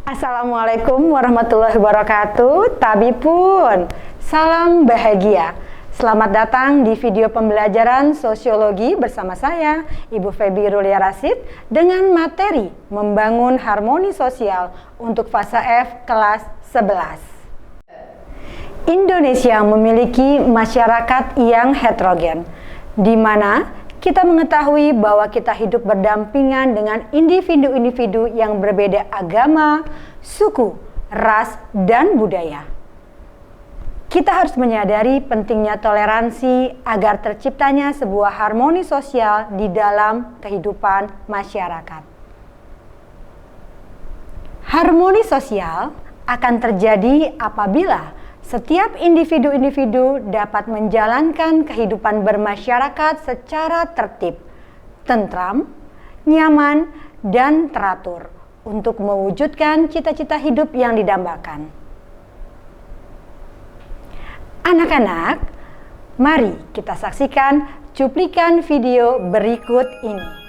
Assalamualaikum warahmatullahi wabarakatuh. Tabipun, salam bahagia. Selamat datang di video pembelajaran sosiologi bersama saya, Ibu Febi Rulia Rasid, dengan materi membangun harmoni sosial untuk fase F kelas 11. Indonesia memiliki masyarakat yang heterogen, di mana kita mengetahui bahwa kita hidup berdampingan dengan individu-individu yang berbeda agama, suku, ras, dan budaya. Kita harus menyadari pentingnya toleransi agar terciptanya sebuah harmoni sosial di dalam kehidupan masyarakat. Harmoni sosial akan terjadi apabila setiap individu-individu dapat menjalankan kehidupan bermasyarakat secara tertib, tentram, nyaman, dan teratur untuk mewujudkan cita-cita hidup yang didambakan. Anak-anak, mari kita saksikan cuplikan video berikut ini.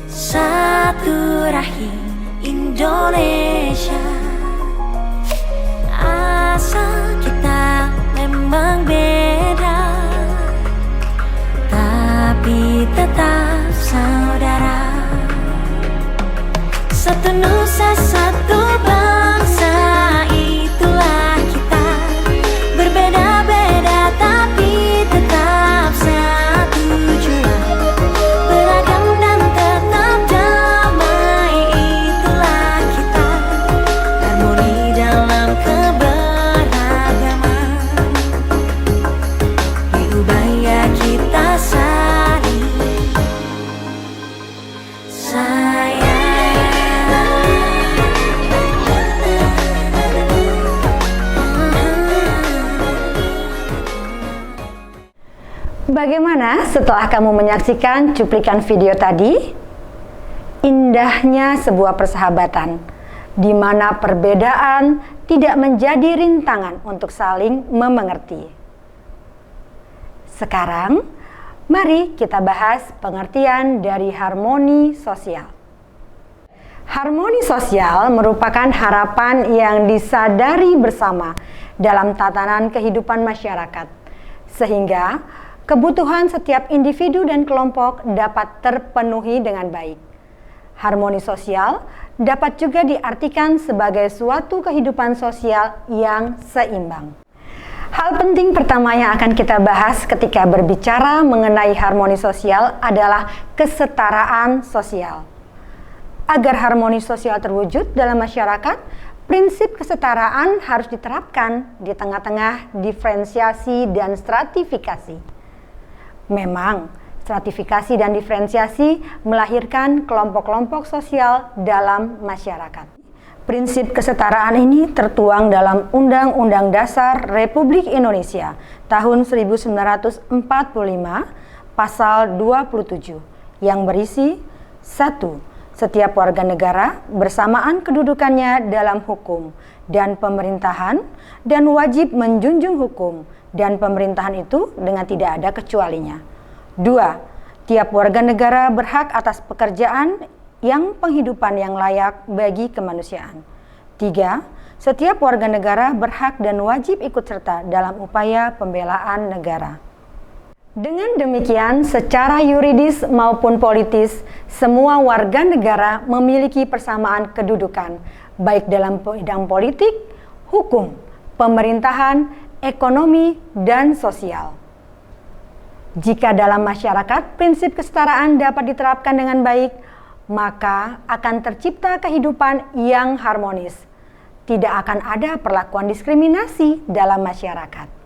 Satu rahim Indonesia, asal kita memang beda, tapi tetap saudara. Satu nusa, satu bangsa, itulah kita. Berbeda-beda tapi tetap satu jua. Beragam dan tetap damai, itulah kita. Harmoni dalam keberagaman. Di ubaya kita saling sayang. Bagaimana setelah kamu menyaksikan cuplikan video tadi? Indahnya sebuah persahabatan, di mana perbedaan tidak menjadi rintangan untuk saling memengerti. Sekarang, mari kita bahas pengertian dari harmoni sosial. Harmoni sosial merupakan harapan yang disadari bersama dalam tatanan kehidupan masyarakat, sehingga kebutuhan setiap individu dan kelompok dapat terpenuhi dengan baik. Harmoni sosial dapat juga diartikan sebagai suatu kehidupan sosial yang seimbang. Hal penting pertama yang akan kita bahas ketika berbicara mengenai harmoni sosial adalah kesetaraan sosial. Agar harmoni sosial terwujud dalam masyarakat, prinsip kesetaraan harus diterapkan di tengah-tengah diferensiasi dan stratifikasi. Memang, stratifikasi dan diferensiasi melahirkan kelompok-kelompok sosial dalam masyarakat. Prinsip kesetaraan ini tertuang dalam Undang-Undang Dasar Republik Indonesia tahun 1945, pasal 27, yang berisi 1. Setiap warga negara bersamaan kedudukannya dalam hukum dan pemerintahan dan wajib menjunjung hukum dan pemerintahan itu dengan tidak ada kecualinya. 2. Tiap warga negara berhak atas pekerjaan yang penghidupan yang layak bagi kemanusiaan. 3. Setiap warga negara berhak dan wajib ikut serta dalam upaya pembelaan negara. Dengan demikian, secara yuridis maupun politis, semua warga negara memiliki persamaan kedudukan, baik dalam bidang politik, hukum, pemerintahan, ekonomi, dan sosial. Jika dalam masyarakat prinsip kesetaraan dapat diterapkan dengan baik, maka akan tercipta kehidupan yang harmonis. Tidak akan ada perlakuan diskriminasi dalam masyarakat.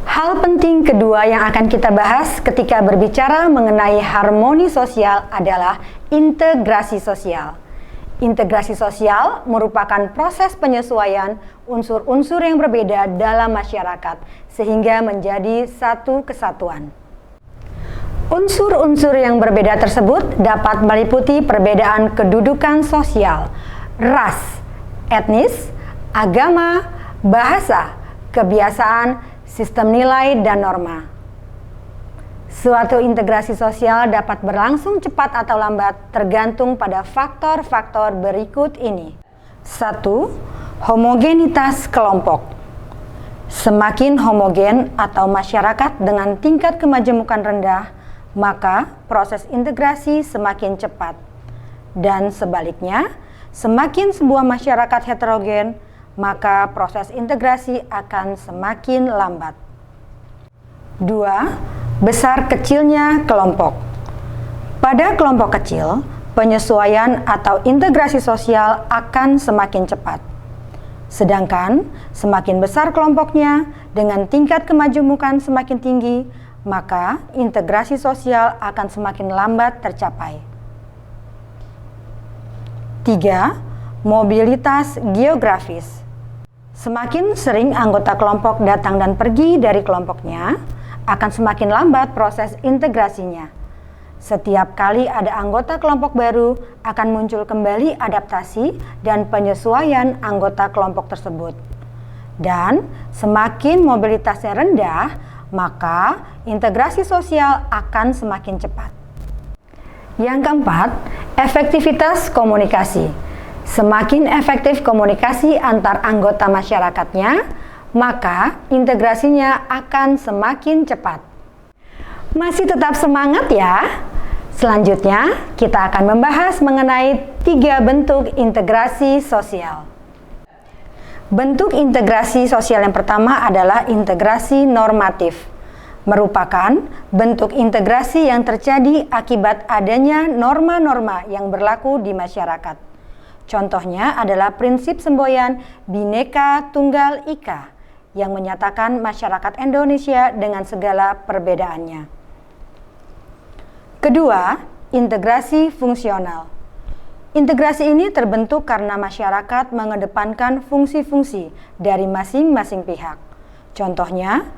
Hal penting kedua yang akan kita bahas ketika berbicara mengenai harmoni sosial adalah integrasi sosial. Integrasi sosial merupakan proses penyesuaian unsur-unsur yang berbeda dalam masyarakat sehingga menjadi satu kesatuan. Unsur-unsur yang berbeda tersebut dapat meliputi perbedaan kedudukan sosial, ras, etnis, agama, bahasa, kebiasaan, sistem nilai, dan norma. Suatu integrasi sosial dapat berlangsung cepat atau lambat tergantung pada faktor-faktor berikut ini. 1. Homogenitas kelompok. Semakin homogen atau masyarakat dengan tingkat kemajemukan rendah, maka proses integrasi semakin cepat. Dan sebaliknya, semakin sebuah masyarakat heterogen, maka proses integrasi akan semakin lambat. 2. Besar kecilnya kelompok. Pada kelompok kecil, penyesuaian atau integrasi sosial akan semakin cepat. Sedangkan semakin besar kelompoknya dengan tingkat kemajemukan semakin tinggi, maka integrasi sosial akan semakin lambat tercapai. 3. Mobilitas geografis. Semakin sering anggota kelompok datang dan pergi dari kelompoknya, akan semakin lambat proses integrasinya. Setiap kali ada anggota kelompok baru, akan muncul kembali adaptasi dan penyesuaian anggota kelompok tersebut. Dan semakin mobilitasnya rendah, maka integrasi sosial akan semakin cepat. Yang keempat, efektivitas komunikasi. Semakin efektif komunikasi antar anggota masyarakatnya, maka integrasinya akan semakin cepat. Masih tetap semangat ya? Selanjutnya, kita akan membahas mengenai 3 bentuk integrasi sosial. Bentuk integrasi sosial yang pertama adalah integrasi normatif. Merupakan bentuk integrasi yang terjadi akibat adanya norma-norma yang berlaku di masyarakat. Contohnya adalah prinsip semboyan Bhinneka Tunggal Ika yang menyatakan masyarakat Indonesia dengan segala perbedaannya. Kedua, integrasi fungsional. Integrasi ini terbentuk karena masyarakat mengedepankan fungsi-fungsi dari masing-masing pihak. Contohnya,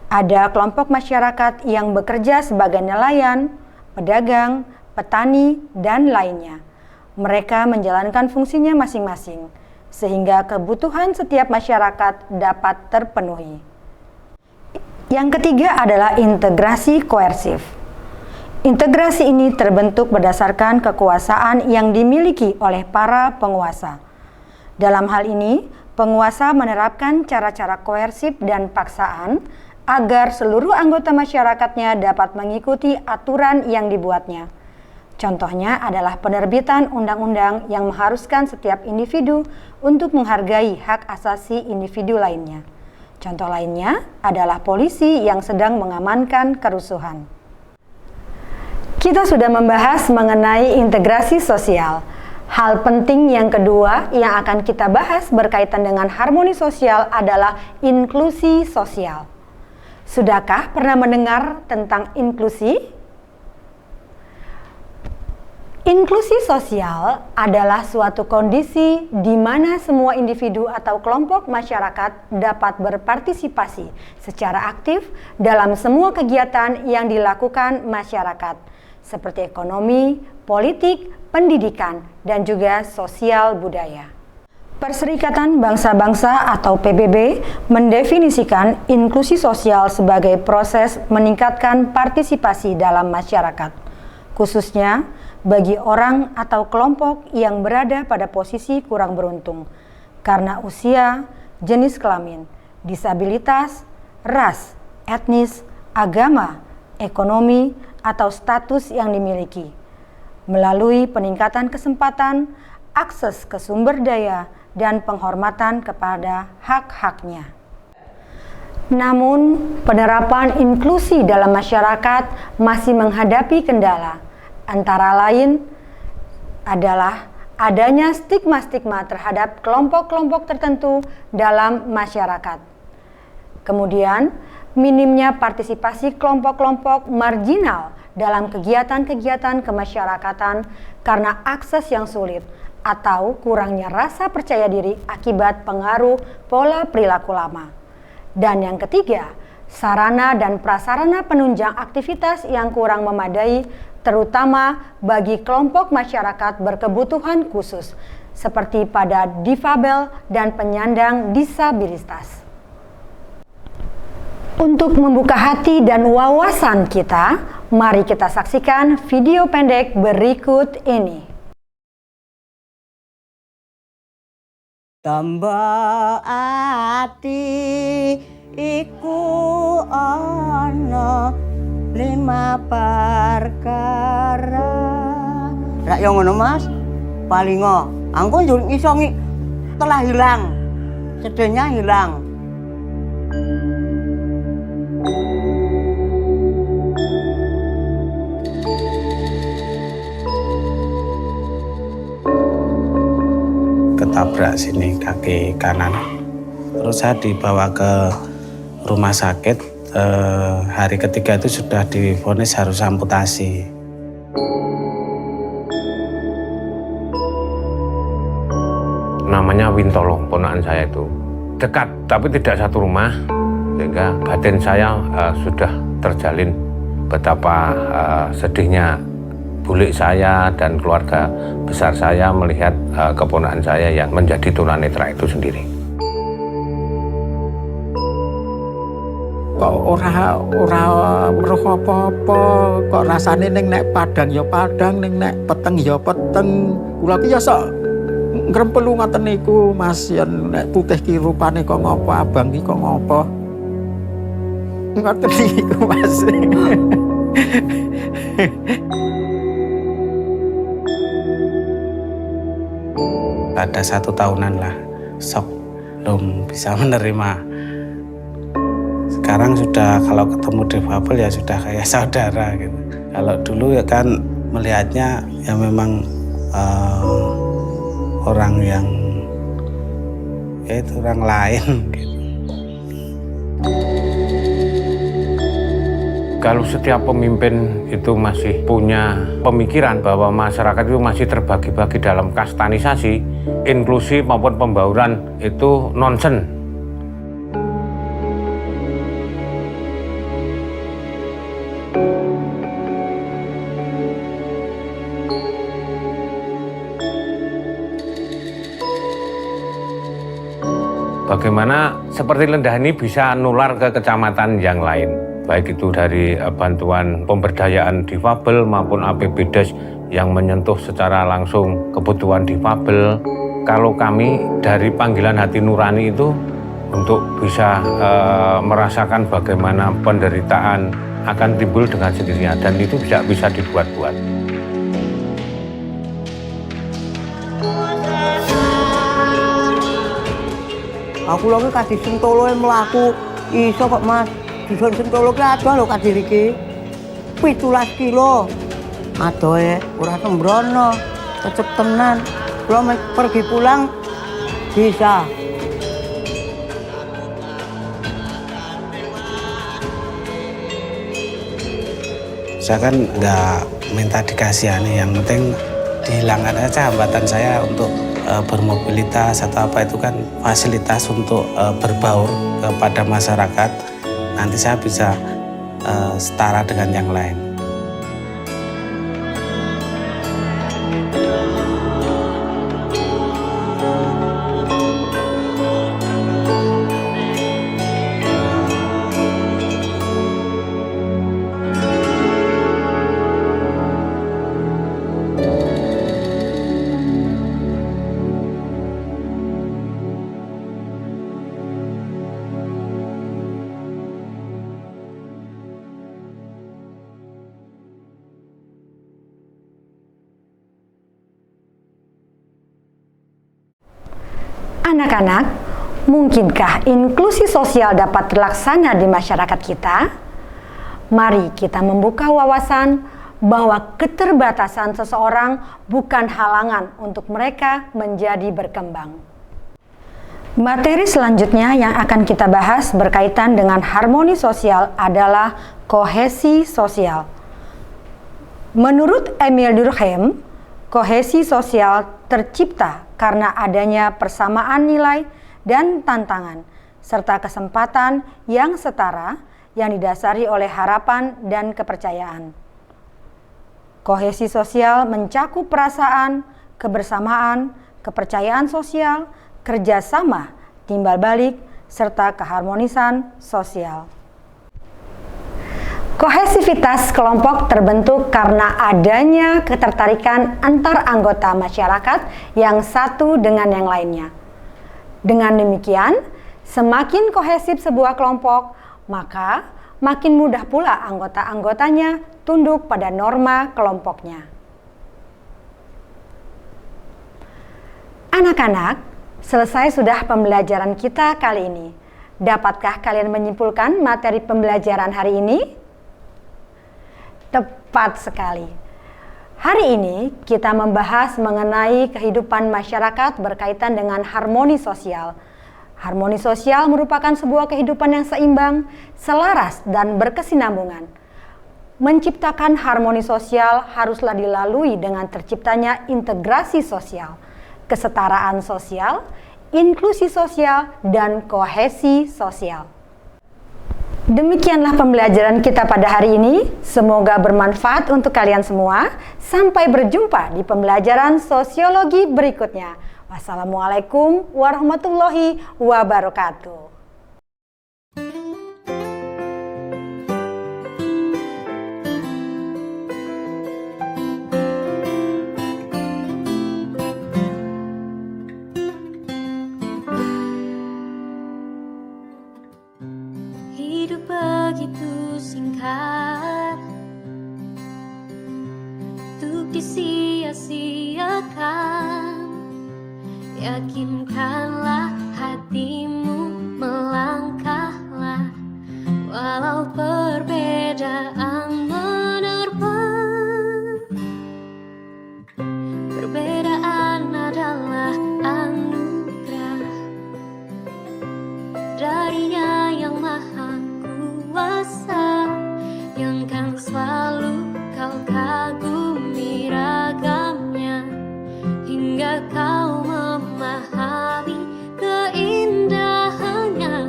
ada kelompok masyarakat yang bekerja sebagai nelayan, pedagang, petani, dan lainnya. Mereka menjalankan fungsinya masing-masing, sehingga kebutuhan setiap masyarakat dapat terpenuhi. Yang ketiga adalah integrasi koersif. Integrasi ini terbentuk berdasarkan kekuasaan yang dimiliki oleh para penguasa. Dalam hal ini, penguasa menerapkan cara-cara koersif dan paksaan agar seluruh anggota masyarakatnya dapat mengikuti aturan yang dibuatnya. Contohnya adalah penerbitan undang-undang yang mengharuskan setiap individu untuk menghargai hak asasi individu lainnya. Contoh lainnya adalah polisi yang sedang mengamankan kerusuhan. Kita sudah membahas mengenai integrasi sosial. Hal penting yang kedua yang akan kita bahas berkaitan dengan harmoni sosial adalah inklusi sosial. Sudahkah pernah mendengar tentang inklusi? Inklusi sosial adalah suatu kondisi di mana semua individu atau kelompok masyarakat dapat berpartisipasi secara aktif dalam semua kegiatan yang dilakukan masyarakat, seperti ekonomi, politik, pendidikan, dan juga sosial budaya. Perserikatan Bangsa-Bangsa atau PBB mendefinisikan inklusi sosial sebagai proses meningkatkan partisipasi dalam masyarakat, khususnya bagi orang atau kelompok yang berada pada posisi kurang beruntung karena usia, jenis kelamin, disabilitas, ras, etnis, agama, ekonomi, atau status yang dimiliki, melalui peningkatan kesempatan, akses ke sumber daya, dan penghormatan kepada hak-haknya. Namun, penerapan inklusi dalam masyarakat masih menghadapi kendala. Antara lain adalah adanya stigma-stigma terhadap kelompok-kelompok tertentu dalam masyarakat. Kemudian, minimnya partisipasi kelompok-kelompok marginal dalam kegiatan-kegiatan kemasyarakatan karena akses yang sulit atau kurangnya rasa percaya diri akibat pengaruh pola perilaku lama. Dan yang ketiga, sarana dan prasarana penunjang aktivitas yang kurang memadai, terutama bagi kelompok masyarakat berkebutuhan khusus, seperti pada difabel dan penyandang disabilitas. Untuk membuka hati dan wawasan kita, mari kita saksikan video pendek berikut ini. Tamba ati iku ana 5 perkara. Rak yo ngono Mas. Palingo angko yo iso telah hilang. Sedenya hilang. Ketabrak sini kaki kanan, terus saya dibawa ke rumah sakit. Hari ketiga itu sudah divonis harus amputasi. Namanya Wintolo, ponakan saya itu dekat tapi tidak satu rumah, sehingga batin saya sudah terjalin betapa sedihnya bulik saya dan keluarga besar saya melihat keponakan saya yang menjadi tunanetra itu sendiri. Kok ora weruh apa-apa, kok rasane ning nek padang ya padang, ning nek peteng ya peteng. Kula ki ya sok ngrempelu ngoten niku Mas, yen nek putih ki rupane kok ngopo, abang ki kok ngopo. Ngoten niku Mas. Ada 1 tahunan lah, shock, belum bisa menerima. Sekarang sudah kalau ketemu difabel ya sudah kayak saudara gitu. Kalau dulu ya kan melihatnya ya memang orang yang ya itu orang lain gitu. Kalau setiap pemimpin itu masih punya pemikiran bahwa masyarakat itu masih terbagi-bagi dalam kastanisasi, inklusi maupun pembauran, itu nonsen. Bagaimana seperti Lendah ini bisa nular ke kecamatan yang lain, baik itu dari bantuan pemberdayaan difabel maupun APBDes yang menyentuh secara langsung kebutuhan difabel. Kalau kami dari panggilan hati nurani itu untuk bisa merasakan bagaimana penderitaan akan timbul dengan sendirinya, dan itu bisa dibuat-buat. Aku lagi kasih Sentolo mlaku iso kok Mas. Dusun Sentolo ki ada lho kadir iki. 17 kilo. Adohe ora sembrono. Cecep tenan. Kula pergi pulang bisa. Saya kan nggak minta dikasihani, yang penting dihilangkan aja hambatan saya untuk bermobilitas atau apa, itu kan fasilitas untuk berbaur kepada masyarakat. Nanti saya bisa setara dengan yang lain. Anak-anak, mungkinkah inklusi sosial dapat terlaksana di masyarakat kita? Mari kita membuka wawasan bahwa keterbatasan seseorang bukan halangan untuk mereka menjadi berkembang. Materi selanjutnya yang akan kita bahas berkaitan dengan harmoni sosial adalah kohesi sosial. Menurut Emil Durkheim, kohesi sosial tercipta karena adanya persamaan nilai dan tantangan, serta kesempatan yang setara yang didasari oleh harapan dan kepercayaan. Kohesi sosial mencakup perasaan, kebersamaan, kepercayaan sosial, kerjasama, timbal balik, serta keharmonisan sosial. Kohesivitas kelompok terbentuk karena adanya ketertarikan antar anggota masyarakat yang satu dengan yang lainnya. Dengan demikian, semakin kohesif sebuah kelompok, maka makin mudah pula anggota-anggotanya tunduk pada norma kelompoknya. Anak-anak, selesai sudah pembelajaran kita kali ini. Dapatkah kalian menyimpulkan materi pembelajaran hari ini? Tepat sekali. Hari ini kita membahas mengenai kehidupan masyarakat berkaitan dengan harmoni sosial. Harmoni sosial merupakan sebuah kehidupan yang seimbang, selaras, dan berkesinambungan. Menciptakan harmoni sosial haruslah dilalui dengan terciptanya integrasi sosial, kesetaraan sosial, inklusi sosial, dan kohesi sosial. Demikianlah pembelajaran kita pada hari ini. Semoga bermanfaat untuk kalian semua. Sampai berjumpa di pembelajaran sosiologi berikutnya. Wassalamualaikum warahmatullahi wabarakatuh. Hidup begitu singkat untuk disia-siakan. Yakinkanlah hatimu, melangkahlah walau perbedaan menerpa. Perbedaan adalah anugerah darinya yang maha kuasa, yang kan selalu kau kagumi ragamnya, hingga kau memahami keindahannya.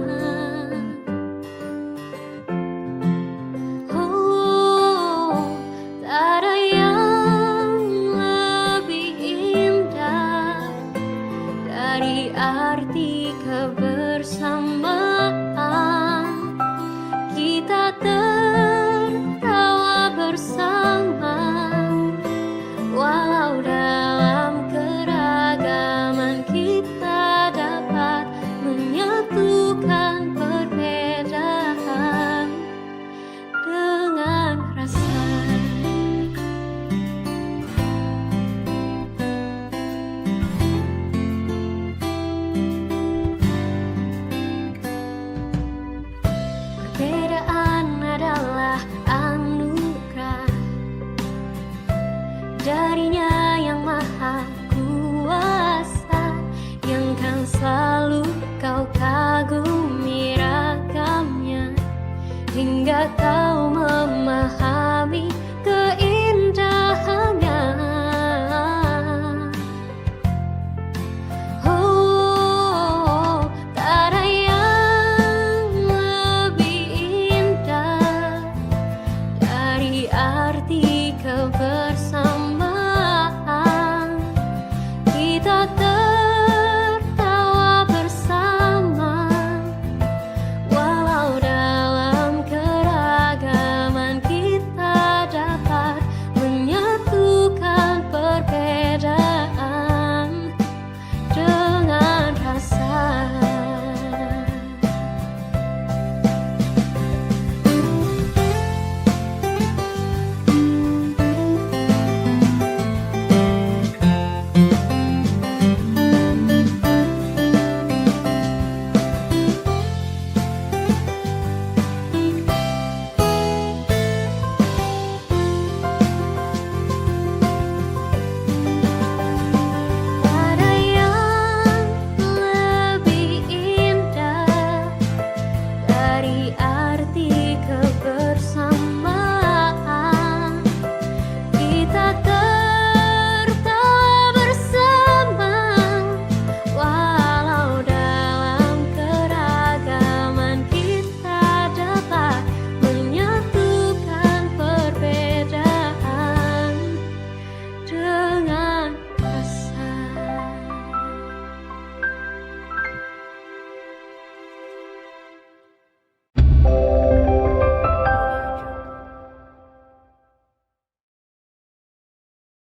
Oh, tak ada yang lebih indah dari arti kebersamaan. Kita tertawa bersama, walau dalam keragaman kita dapat menyatukan perbedaan dengan rasa. Perbedaan adalah anugerah darinya yang maha kuasa, yang kan selalu kau kagumi ragamnya, hingga kau memahami